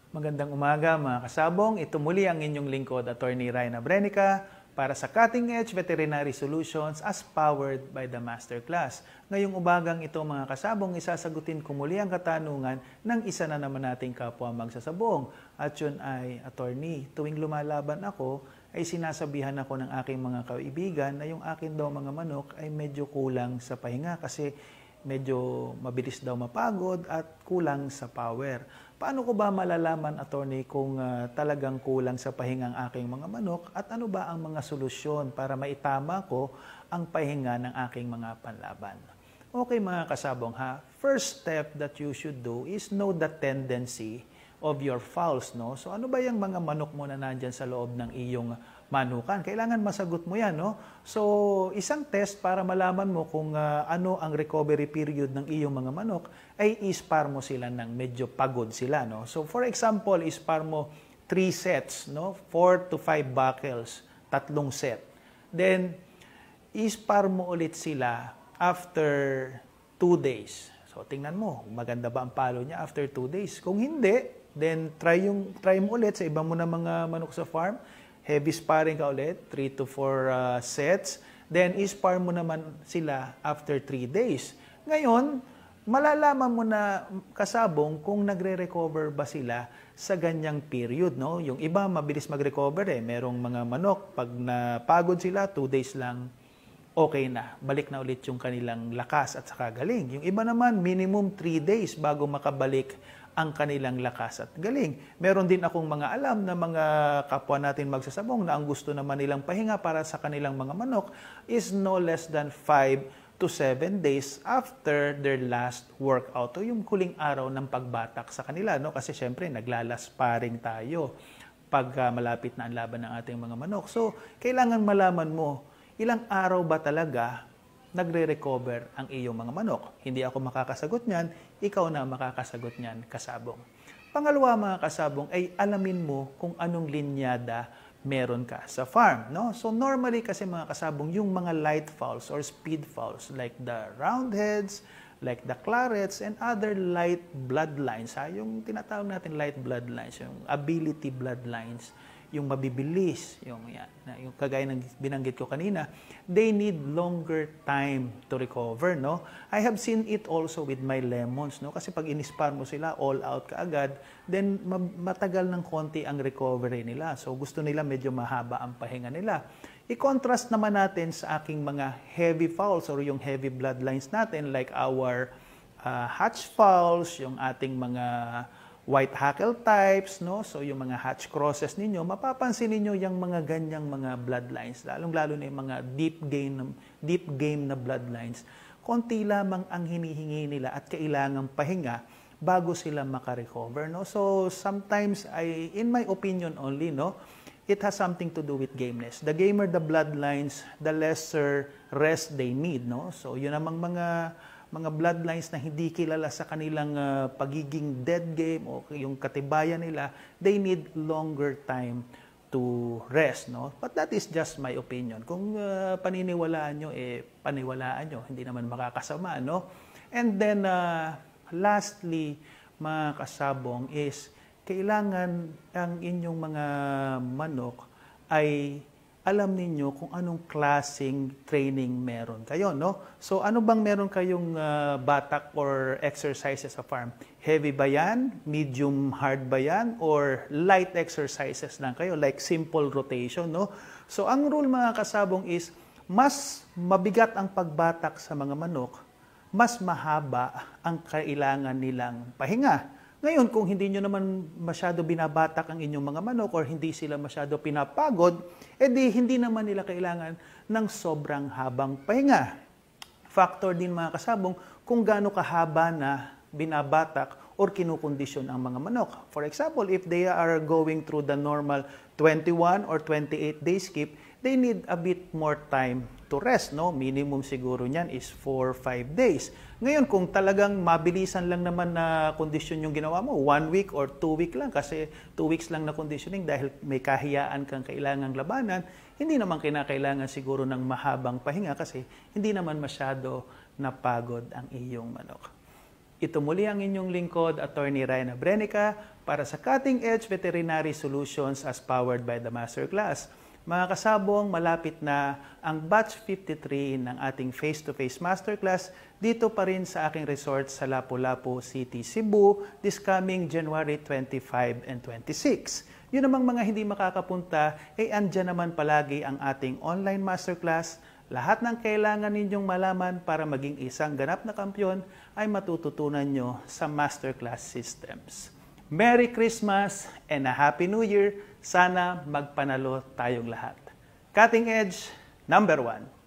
Magandang umaga mga kasabong. Ito muli ang inyong lingkod, Attorney Ryan Abrenica, para sa Cutting Edge Veterinary Solutions as powered by the Masterclass. Ngayong umagang ito mga kasabong, isasagutin ko muli ang katanungan ng isa na naman nating kapwa magsasabong. At yun ay, Attorney, tuwing lumalaban ako, ay sinasabihan ako ng aking mga kaibigan na yung akin daw mga manok ay medyo kulang sa pahinga kasi medyo mabilis daw mapagod at kulang sa power. Paano ko ba malalaman, Attorney, kung talagang kulang sa pahinga ang aking mga manok at ano ba ang mga solusyon para maitama ko ang pahinga ng aking mga panlaban? Okay mga kasabong ha, first step that you should do is know the tendency of your fowls, no? So ano ba yung mga manok mo na nandyan sa loob ng iyong manukan? Kailangan masagot mo yan, no? So isang test para malaman mo kung ano ang recovery period ng iyong mga manok ay ispar mo sila ng medyo pagod sila, no? So for example, ispar mo 3 sets, no? 4 to 5 buckles, 3 set. Then ispar mo ulit sila after 2 days. So tingnan mo, maganda ba ang palo niya after 2 days? Kung hindi, then try mo ulit sa iba mo na mga manok sa farm. Heavy sparring ka ulit, 3 to 4 sets. Then ispar mo naman sila after 3 days. Ngayon, malalaman mo na kasabong kung nagre-recover ba sila sa ganyang period, no? Yung iba mabilis mag-recover eh. Merong mga manok pag napagod sila 2 days lang, okay na. Balik na ulit yung kanilang lakas at saka galing. Yung iba naman minimum 3 days bago makabalik ang kanilang lakas at galing. Meron din akong mga alam na mga kapwa natin magsasabong na ang gusto naman nilang pahinga para sa kanilang mga manok is no less than 5 to 7 days after their last workout o yung huling araw ng pagbatak sa kanila, no? Kasi syempre naglalasparing tayo pag malapit na ang laban ng ating mga manok. So, kailangan malaman mo ilang araw ba talaga nagre-recover ang iyong mga manok. Hindi ako makakasagot niyan, ikaw na makakasagot niyan, kasabong. Pangalawa mga kasabong ay alamin mo kung anong linyada meron ka sa farm, no? So normally kasi mga kasabong yung mga light fowls or speed fowls like the roundheads, like the clarets and other light bloodlines, yung tinatawag natin light bloodlines, yung ability bloodlines, yung mabibilis, yung kagaya ng binanggit ko kanina, they need longer time to recover, no? I have seen it also with my lemons, no? Kasi pag inispar mo sila all out kaagad, then matagal ng konti ang recovery nila. So gusto nila medyo mahaba ang pahinga nila. I-contrast naman natin sa aking mga heavy fowls or yung heavy bloodlines natin like our hatch fowls, yung ating mga white hackle types, no? So yung mga hatch crosses ninyo, mapapansin niyo yung mga ganyang mga bloodlines, lalong-lalo na yung mga deep game na bloodlines. Konti lamang ang hinihingi nila at kailangang pahinga bago sila makarecover, no? So sometimes in my opinion only, no, it has something to do with gameness. The gamer the bloodlines, the lesser rest they need, no? So yun namang mga bloodlines na hindi kilala sa kanilang pagiging dead game o yung katibayan nila, they need longer time to rest, no? But that is just my opinion. Kung paniniwalaan nyo, paniwalaan nyo. Hindi naman makakasama, no? And then, lastly, mga kasabong is, kailangan ang inyong mga manok ay alam ninyo kung anong klaseng training meron kayo, no? So, ano bang meron kayong batak or exercises sa farm? Heavy ba yan? Medium hard ba yan? Or light exercises lang kayo? Like simple rotation, no? So, ang rule mga kasabong is, mas mabigat ang pagbatak sa mga manok, mas mahaba ang kailangan nilang pahinga. Ngayon, kung hindi nyo naman masyado binabatak ang inyong mga manok or hindi sila masyado pinapagod, edi hindi naman nila kailangan ng sobrang habang pahinga. Factor din mga kasabong kung gaano kahaba na binabatak or kinukondisyon ang mga manok. For example, if they are going through the normal 21 or 28 day skip, they need a bit more time to rest, no? Minimum siguro niyan is 4 or 5 days. Ngayon, kung talagang mabilisan lang naman na kondisyon yung ginawa mo, 1 week or 2 week lang, kasi 2 weeks lang na conditioning dahil may kahiyaan kang kailangang labanan, hindi naman kinakailangan siguro ng mahabang pahinga kasi hindi naman masyado napagod ang iyong manok. Ito muli ang inyong lingkod, Attorney Ryan Abrenica, para sa Cutting Edge Veterinary Solutions as powered by the Masterclass. Mga kasabong, malapit na ang batch 53 ng ating face-to-face masterclass dito pa rin sa aking resort sa Lapu-Lapu City, Cebu this coming January 25 and 26. Yun namang mga hindi makakapunta, andyan naman palagi ang ating online masterclass. Lahat ng kailangan ninyong malaman para maging isang ganap na kampiyon ay matututunan nyo sa masterclass systems. Merry Christmas and a Happy New Year! Sana magpanalo tayong lahat. Cutting Edge, #1.